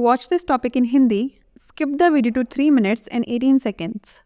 watch this topic in Hindi, skip the video to 3 minutes and 18 seconds.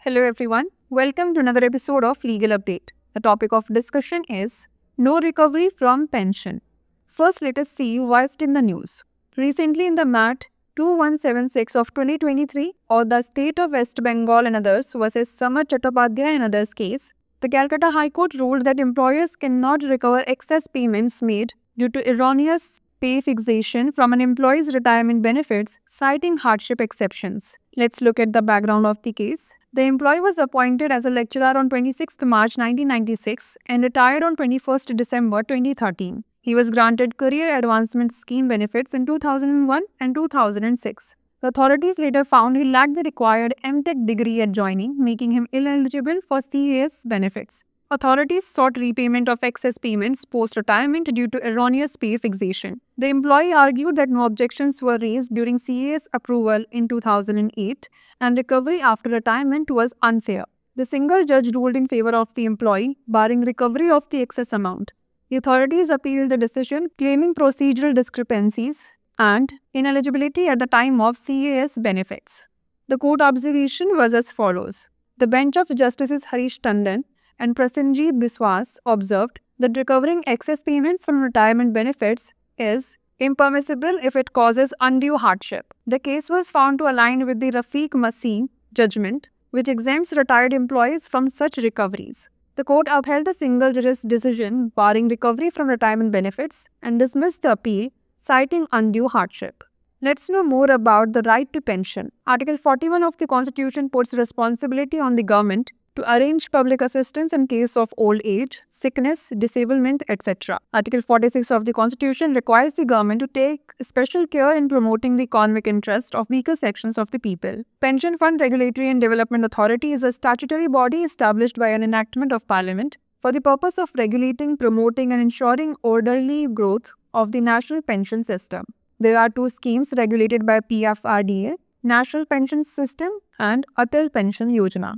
Hello everyone, welcome to another episode of Legal Update. The topic of discussion is no recovery from pension. First, let us see what's in the news. Recently in the MAT 2176 of 2023 or the State of West Bengal and others versus Samar Chattopadhyay and others case, the Calcutta High Court ruled that employers cannot recover excess payments made due to erroneous pay fixation from an employee's retirement benefits, citing hardship exceptions. Let's look at the background of the case. The employee was appointed as a lecturer on 26 March 1996 and retired on 21 December 2013. He was granted Career Advancement Scheme benefits in 2001 and 2006. The authorities later found he lacked the required MTech degree at joining, making him ineligible for CAS benefits. Authorities sought repayment of excess payments post-retirement due to erroneous pay fixation. The employee argued that no objections were raised during CAS approval in 2008 and recovery after retirement was unfair. The single judge ruled in favor of the employee, barring recovery of the excess amount. The authorities appealed the decision, claiming procedural discrepancies and ineligibility at the time of CAS benefits. The court observation was as follows. The bench of Justices Harish Tandon and Prasenjit Biswas observed that recovering excess payments from retirement benefits is impermissible if it causes undue hardship. The case was found to align with the Rafiq Masih judgment, which exempts retired employees from such recoveries. The court upheld the single judge's decision barring recovery from retirement benefits and dismissed the appeal, citing undue hardship. Let's know more about the right to pension. Article 41 of the Constitution puts responsibility on the government to arrange public assistance in case of old age, sickness, disablement, etc. Article 46 of the Constitution requires the government to take special care in promoting the economic interest of weaker sections of the people. Pension Fund Regulatory and Development Authority is a statutory body established by an enactment of Parliament for the purpose of regulating, promoting and ensuring orderly growth of the national pension system. There are two schemes regulated by PFRDA, National Pension System and Atal Pension Yojana.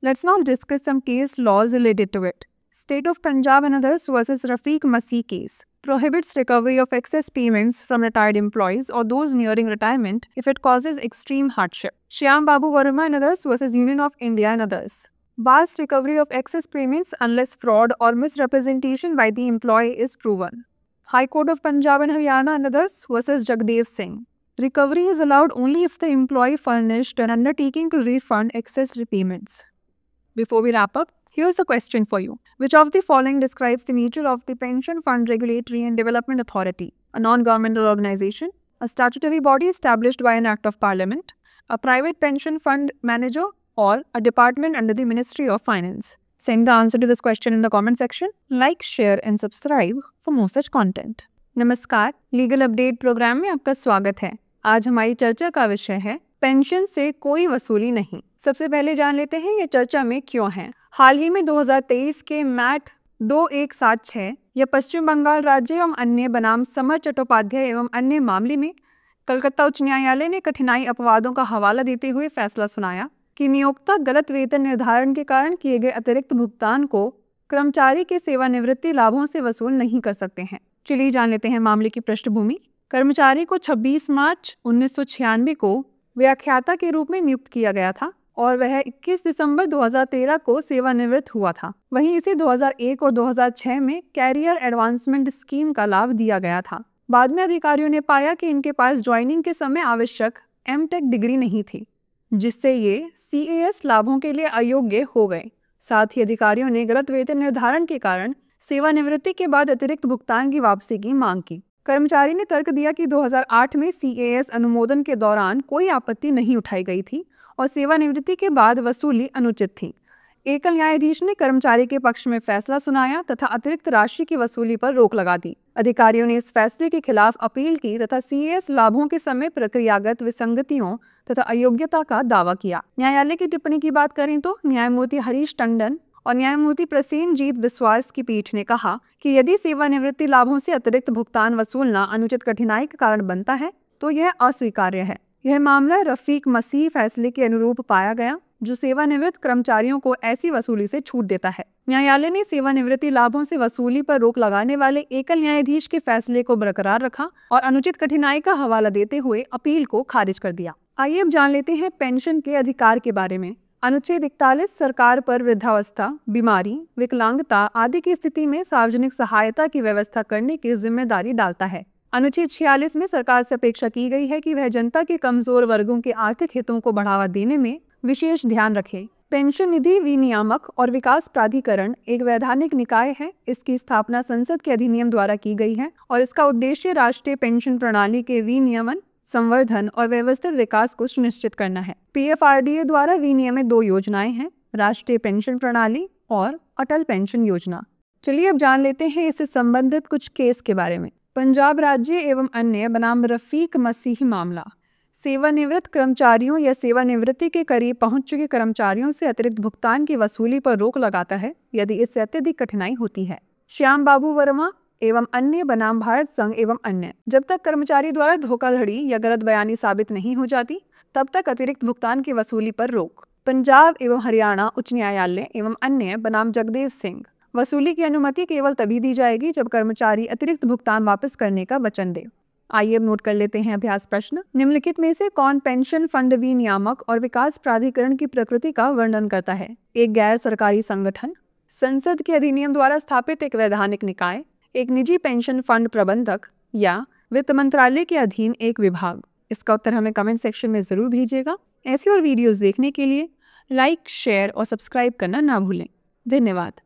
Let's now discuss some case laws related to it. State of Punjab and others versus Rafiq Masih case prohibits recovery of excess payments from retired employees or those nearing retirement if it causes extreme hardship. Shyam Babu Verma and others versus Union of India and others bars recovery of excess payments unless fraud or misrepresentation by the employee is proven. High Court of Punjab and Haryana and others versus Jagdev Singh. Recovery is allowed only if the employee furnished an undertaking to refund excess repayments. Before we wrap up, here's a question for you. Which of the following describes the nature of the Pension Fund Regulatory and Development Authority? A non-governmental organization, a statutory body established by an act of parliament, a private pension fund manager, or a department under the Ministry of Finance? Send the answer to this question in the comment section. Like, share and subscribe for more such content. नमस्कार, legal update programme में आपका स्वागत है। आज हमारी चर्चा का विषय है पेंशन से कोई वसूली नहीं। सबसे पहले जान लेते हैं ये चर्चा में क्यों है। हाल ही में 2023 के मैट 2176 या पश्चिम बंगाल राज्य एवं अन्य बनाम समर चट्टोपाध्याय एवं अन्य मामले में कलकत्ता उच्च न्यायालय ने कठिनाई अपवादों का हवाला देते हुए फैसला सुनाया कि नियोक्ता गलत वेतन निर्धारण के कारण किए गए अतिरिक्त भुगतान को कर्मचारी के सेवानिवृत्ति लाभों से वसूल नहीं कर सकते हैं। चलिए जान लेते हैं मामले की पृष्ठभूमि। कर्मचारी को 26 मार्च 1996 को व्याख्याता के रूप में नियुक्त किया गया था और वह 21 दिसंबर 2013 को सेवानिवृत्त हुआ था। वहीं इसे 2001 और 2006 में कैरियर एडवांसमेंट स्कीम का लाभ दिया गया था। बाद में अधिकारियों ने पाया कि इनके पास ज्वाइनिंग के समय आवश्यक एमटेक डिग्री नहीं थी, जिससे ये CAS लाभों के लिए अयोग्य हो गए। साथ ही अधिकारियों ने गलत वेतन निर्धारण के कारण सेवानिवृत्ति के बाद अतिरिक्त भुगतान की वापसी की मांग की। कर्मचारी ने तर्क दिया कि 2008 में CAS अनुमोदन के दौरान कोई आपत्ति नहीं उठाई गई थी और सेवानिवृत्ति के बाद वसूली अनुचित थी। एकल न्यायाधीश ने कर्मचारी के पक्ष में फैसला सुनाया तथा अतिरिक्त राशि की वसूली पर रोक लगा दी। अधिकारियों ने इस फैसले के खिलाफ अपील की तथा CAS लाभों के समय प्रक्रियागत विसंगतियों तथा अयोग्यता का दावा किया। न्यायालय की टिप्पणी की बात करें तो न्यायमूर्ति हरीश टंडन और न्यायमूर्ति प्रसेनजीत बिस्वास की पीठ ने कहा कि यदि सेवानिवृत्ति लाभों से अतिरिक्त भुगतान वसूलना अनुचित कठिनाई का कारण बनता है तो यह अस्वीकार्य है। यह मामला रफीक मसीह फैसले के अनुरूप पाया गया। जो सेवानिवृत्त कर्मचारियों को ऐसी वसूली से छूट देता है। न्यायालय ने सेवानिवृत्ति लाभों से वसूली पर रोक लगाने वाले एकल न्यायाधीश के फैसले को बरकरार रखा और अनुचित कठिनाई का हवाला देते हुए अपील को खारिज कर दिया। आइए अब जान लेते हैं पेंशन के अधिकार के बारे में। अनुच्छेद 41 सरकार पर वृद्धावस्था, बीमारी, विकलांगता आदि की स्थिति में सार्वजनिक सहायता की व्यवस्था करने की जिम्मेदारी डालता है। अनुच्छेद 46 में सरकार से अपेक्षा की गई है कि वह जनता के कमजोर वर्गों के आर्थिक हितों को बढ़ावा देने में विशेष ध्यान रखे। पेंशन निधि विनियामक और विकास प्राधिकरण एक वैधानिक निकाय है। इसकी स्थापना संसद के अधिनियम द्वारा की गई है और इसका उद्देश्य राष्ट्रीय पेंशन प्रणाली के विनियमन, संवर्धन और व्यवस्थित विकास को सुनिश्चित करना है। PFRDA द्वारा विनियमित 2 योजनाएं हैं, राष्ट्रीय पेंशन प्रणाली और अटल पेंशन योजना। चलिए अब जान लेते हैं इससे संबंधित कुछ केस के बारे में। पंजाब राज्य एवं अन्य बनाम रफीक मसीह मामला। सेवानिवृत्त कर्मचारियों या सेवानिवृत्ति के करीब पहुंच चुके कर्मचारियों से अतिरिक्त भुगतान की वसूली पर रोक लगाता है यदि इससे अत्यधिक कठिनाई होती है। श्याम बाबू वर्मा एवं अन्य बनाम भारत संघ एवं अन्य। जब तक कर्मचारी द्वारा धोखाधड़ी या गलत बयानी साबित नहीं हो जाती तब तक अतिरिक्त भुगतान की वसूली पर रोक। पंजाब एवं हरियाणा उच्च न्यायालय एवं अन्य बनाम जगदेव सिंह। वसूली की अनुमति केवल तभी दी जाएगी जब कर्मचारी अतिरिक्त भुगतान वापस करने का वचन दे। आइए अब नोट कर लेते हैं अभ्यास प्रश्न। निम्नलिखित में से कौन पेंशन फंड विनियामक और विकास प्राधिकरण की प्रकृति का वर्णन करता है? एक गैर सरकारी संगठन, संसद के अधिनियम द्वारा स्थापित एक वैधानिक निकाय, एक निजी पेंशन फंड प्रबंधक या वित्त मंत्रालय के अधीन एक विभाग। इसका उत्तर हमें कमेंट सेक्शन में जरूर भेजिएगा। ऐसी और वीडियोस देखने के लिए लाइक, शेयर और सब्सक्राइब करना ना भूलें। धन्यवाद।